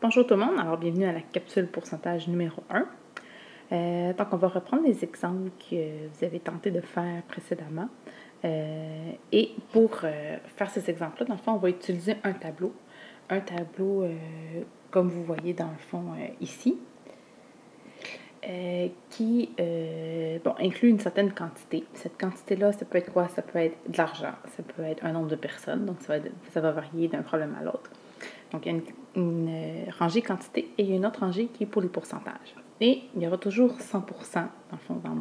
Bonjour tout le monde, alors bienvenue à la capsule pourcentage numéro 1. Donc on va reprendre les exemples que vous avez tenté de faire précédemment. Et pour faire ces exemples-là, dans le fond, on va utiliser un tableau. Un tableau comme vous voyez dans le fond ici, qui inclut une certaine quantité. Cette quantité-là, ça peut être quoi? Ça peut être de l'argent, ça peut être un nombre de personnes, donc ça va varier d'un problème à l'autre. Donc, il y a une rangée quantité et il y a une autre rangée qui est pour les pourcentages. Et il y aura toujours 100%, dans le fond, dans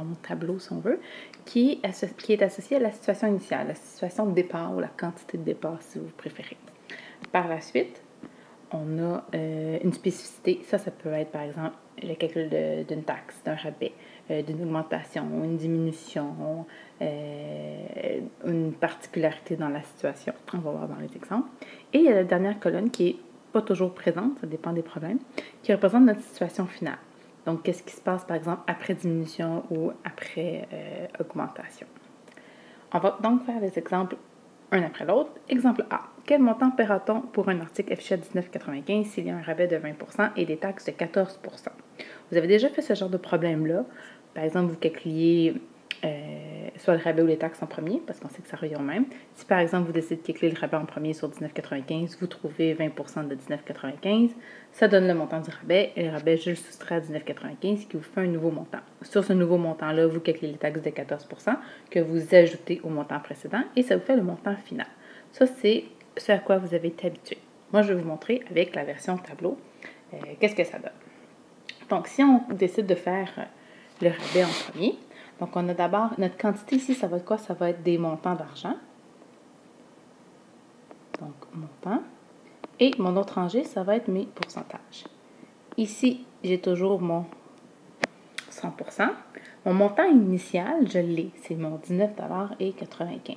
mon tableau, si on veut, qui est associé à la situation initiale, la situation de départ ou la quantité de départ, si vous préférez. Par la suite, on a une spécificité. Ça peut être, par exemple, le calcul d'une taxe, d'un rabais, d'une augmentation, une diminution, une particularité dans la situation. On va voir dans les exemples. Et il y a la dernière colonne qui n'est pas toujours présente, ça dépend des problèmes, qui représente notre situation finale. Donc, qu'est-ce qui se passe, par exemple, après diminution ou après augmentation. On va donc faire les exemples un après l'autre. Exemple A. Quel montant paiera-t-on pour un article affiché à 19,95 s'il y a un rabais de 20% et des taxes de 14%? Vous avez déjà fait ce genre de problème-là. Par exemple, vous calculiez soit le rabais ou les taxes en premier, parce qu'on sait que ça revient au même. Si par exemple, vous décidez de calculer le rabais en premier sur 19,95, vous trouvez 20% de 19,95, ça donne le montant du rabais, et le rabais, je le soustrais à 19,95, qui vous fait un nouveau montant. Sur ce nouveau montant-là, vous calculez les taxes de 14% que vous ajoutez au montant précédent, et ça vous fait le montant final. Ça, c'est ce à quoi vous avez été habitué. Moi, je vais vous montrer avec la version tableau qu'est-ce que ça donne. Donc, si on décide de faire le rabais en premier, donc on a d'abord notre quantité ici, ça va être quoi? Ça va être des montants d'argent. Donc, montant. Et mon autre rangée, ça va être mes pourcentages. Ici, j'ai toujours mon 100%. Mon montant initial, je l'ai. C'est mon 19,95 $.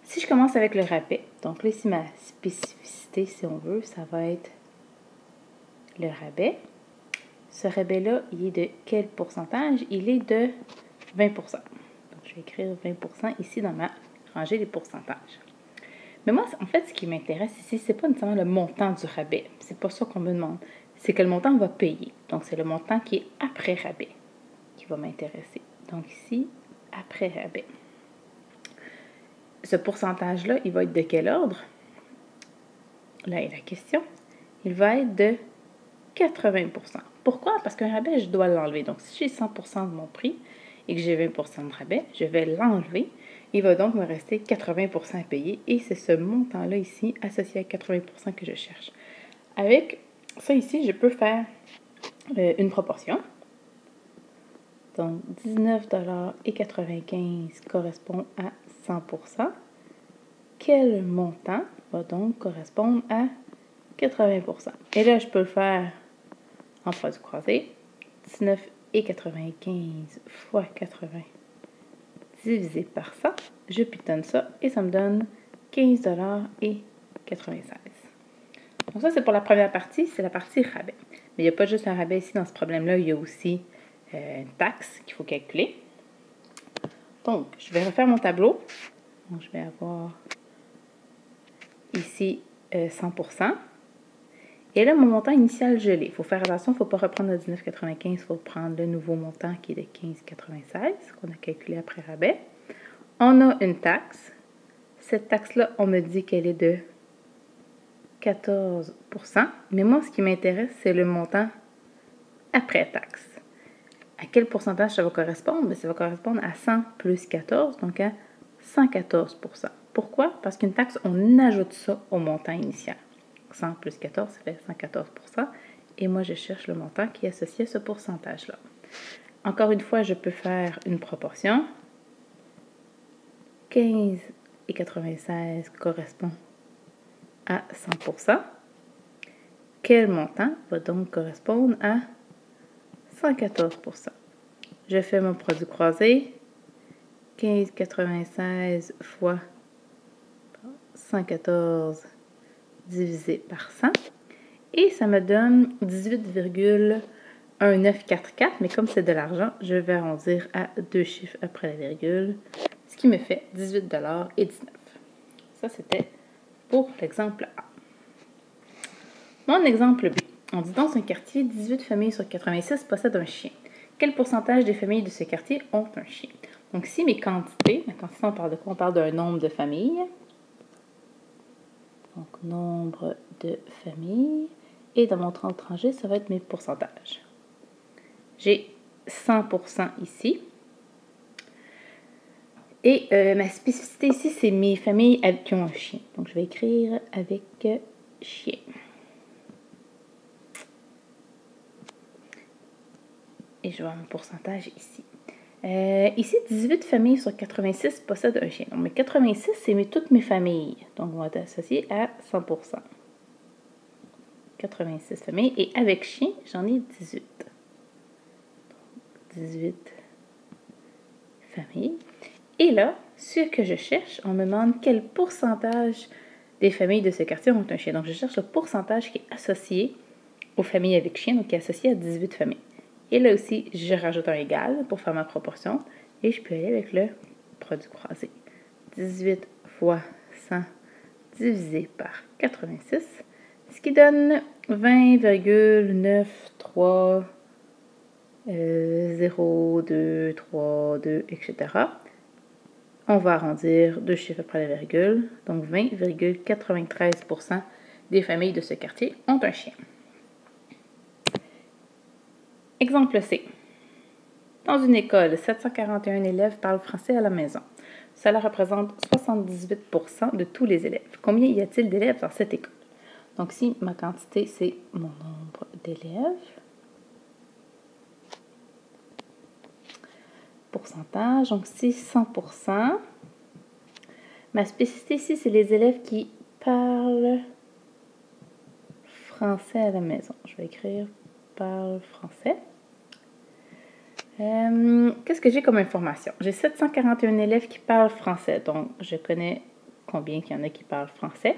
Si je commence avec le rabais, donc là, ici, ma spécificité, si on veut, ça va être le rabais. Ce rabais-là, il est de quel pourcentage? Il est de 20%. Donc, je vais écrire 20% ici dans ma rangée des pourcentages. Mais moi, en fait, ce qui m'intéresse ici, c'est pas nécessairement le montant du rabais. C'est pas ça qu'on me demande. C'est que le montant va payer. Donc, c'est le montant qui est après rabais qui va m'intéresser. Donc, ici, après rabais. Ce pourcentage-là, il va être de quel ordre? Là est la question. Il va être de 80%. Pourquoi? Parce qu'un rabais, je dois l'enlever. Donc, si j'ai 100% de mon prix et que j'ai 20% de rabais, je vais l'enlever. Il va donc me rester 80% à payer et c'est ce montant-là ici, associé à 80% que je cherche. Avec ça ici, je peux faire une proportion. Donc, 19,95 $ correspond à 100%. Quel montant va donc correspondre à 80%? Et là, je peux le faire en produit croisé. 19,95 fois 80 divisé par ça. Je pitonne ça et ça me donne 15,96 $. Donc ça, c'est pour la première partie, c'est la partie rabais. Mais il n'y a pas juste un rabais ici dans ce problème-là, il y a aussi une taxe qu'il faut calculer. Donc, je vais refaire mon tableau. Donc, je vais avoir ici 100%. Et là, mon montant initial, je l'ai. Il faut faire attention, il ne faut pas reprendre le 19,95, il faut prendre le nouveau montant qui est de 15,96 qu'on a calculé après rabais. On a une taxe. Cette taxe-là, on me dit qu'elle est de 14%. Mais moi, ce qui m'intéresse, c'est le montant après taxe. À quel pourcentage ça va correspondre? Ça va correspondre à 100 plus 14, donc à 114%. Pourquoi? Parce qu'une taxe, on ajoute ça au montant initial. 100 plus 14, ça fait 114%. Et moi, je cherche le montant qui est associé à ce pourcentage-là. Encore une fois, je peux faire une proportion. 15,96 correspond à 100%. Quel montant va donc correspondre à 114%? Je fais mon produit croisé. 15,96 fois 114 divisé par 100. Et ça me donne 18,1944. Mais comme c'est de l'argent, je vais arrondir à deux chiffres après la virgule. Ce qui me fait 18,19 $. Ça, c'était pour l'exemple A. Mon exemple B. On dit dans un quartier, 18 familles sur 86 possèdent un chien. Quel pourcentage des familles de ce quartier ont un chien? Donc ici, mes quantités, on parle de quoi? On parle d'un nombre de familles. Donc, nombre de familles. Et dans mon 30 rangées, ça va être mes pourcentages. J'ai 100% ici. Et ma spécificité ici, c'est mes familles qui ont un chien. Donc, je vais écrire avec chien. Et je vais avoir mon pourcentage ici. Ici, 18 familles sur 86 possèdent un chien. Donc, mes 86, c'est toutes mes familles. Donc, on va être associé à 100%. 86 familles. Et avec chien, j'en ai 18. Donc, 18 familles. Et là, ce que je cherche, on me demande quel pourcentage des familles de ce quartier ont un chien. Donc, je cherche le pourcentage qui est associé aux familles avec chien, donc qui est associé à 18 familles. Et là aussi, je rajoute un égal pour faire ma proportion. Et je peux aller avec le produit croisé. 18 fois 100 divisé par 86, ce qui donne 20,9302, etc. On va arrondir 2 chiffres après la virgule. Donc, 20,93% des familles de ce quartier ont un chien. Exemple C. Dans une école, 741 élèves parlent français à la maison. Cela représente 78% de tous les élèves. Combien y a-t-il d'élèves dans cette école? Donc ici, ma quantité, c'est mon nombre d'élèves. Pourcentage, donc c'est 100%. Ma spécificité ici, c'est les élèves qui parlent français à la maison. Je vais écrire « parlent français ». Qu'est-ce que j'ai comme information? J'ai 741 élèves qui parlent français, donc je connais combien il y en a qui parlent français.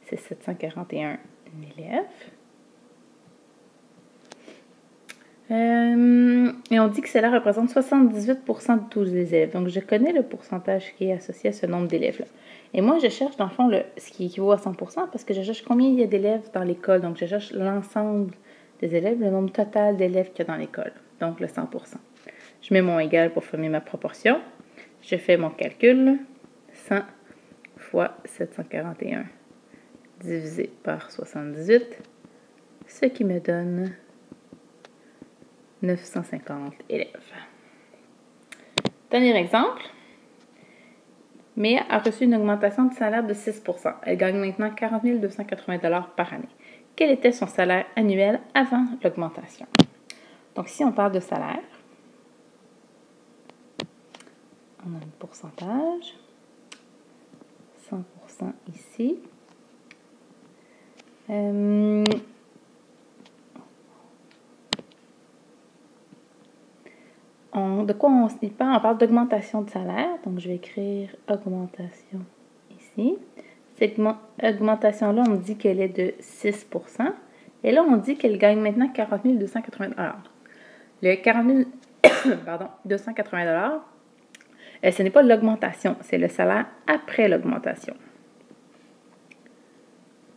C'est 741 élèves. Et on dit que cela représente 78% de tous les élèves. Donc, je connais le pourcentage qui est associé à ce nombre d'élèves-là. Et moi, je cherche, dans le fond, ce qui équivaut à 100% parce que je cherche combien il y a d'élèves dans l'école. Donc, je cherche l'ensemble des élèves, le nombre total d'élèves qu'il y a dans l'école. Donc, le 100%. Je mets mon égal pour former ma proportion. Je fais mon calcul. 100 fois 741 divisé par 78, ce qui me donne 950 élèves. Dernier exemple. Mia a reçu une augmentation de salaire de 6%. Elle gagne maintenant 40 280 $ par année. Quel était son salaire annuel avant l'augmentation? Donc, si on parle de salaire, on a un pourcentage, 100% ici. De quoi on parle? On parle d'augmentation de salaire. Donc, je vais écrire augmentation ici. Cette augmentation-là, on me dit qu'elle est de 6%. Et là, on dit qu'elle gagne maintenant 40 280 $. Le 40 280 $, ce n'est pas l'augmentation, c'est le salaire après l'augmentation.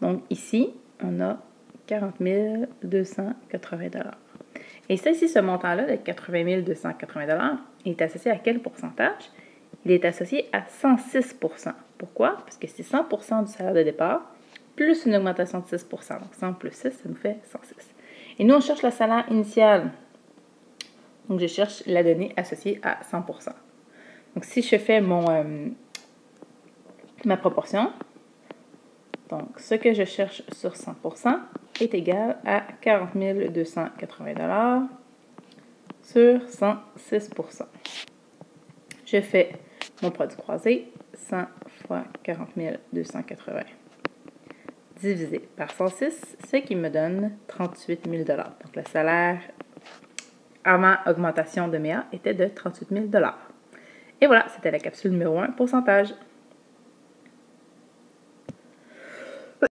Donc, ici, on a 40 280 $. Et ça, ici, ce montant-là de 80 280 $, il est associé à quel pourcentage? Il est associé à 106%. Pourquoi? Parce que c'est 100% du salaire de départ, plus une augmentation de 6%. Donc, 100 plus 6, ça nous fait 106. Et nous, on cherche le salaire initial. Donc, je cherche la donnée associée à 100%. Donc, si je fais ma proportion, donc, ce que je cherche sur 100% est égal à 40 280 $ sur 106%. Je fais mon produit croisé, 100 fois 40 280 divisé par 106, ce qui me donne 38 000 $. Donc, le salaire avant augmentation de MEA était de 38 000 $. Et voilà, c'était la capsule numéro 1, pourcentage.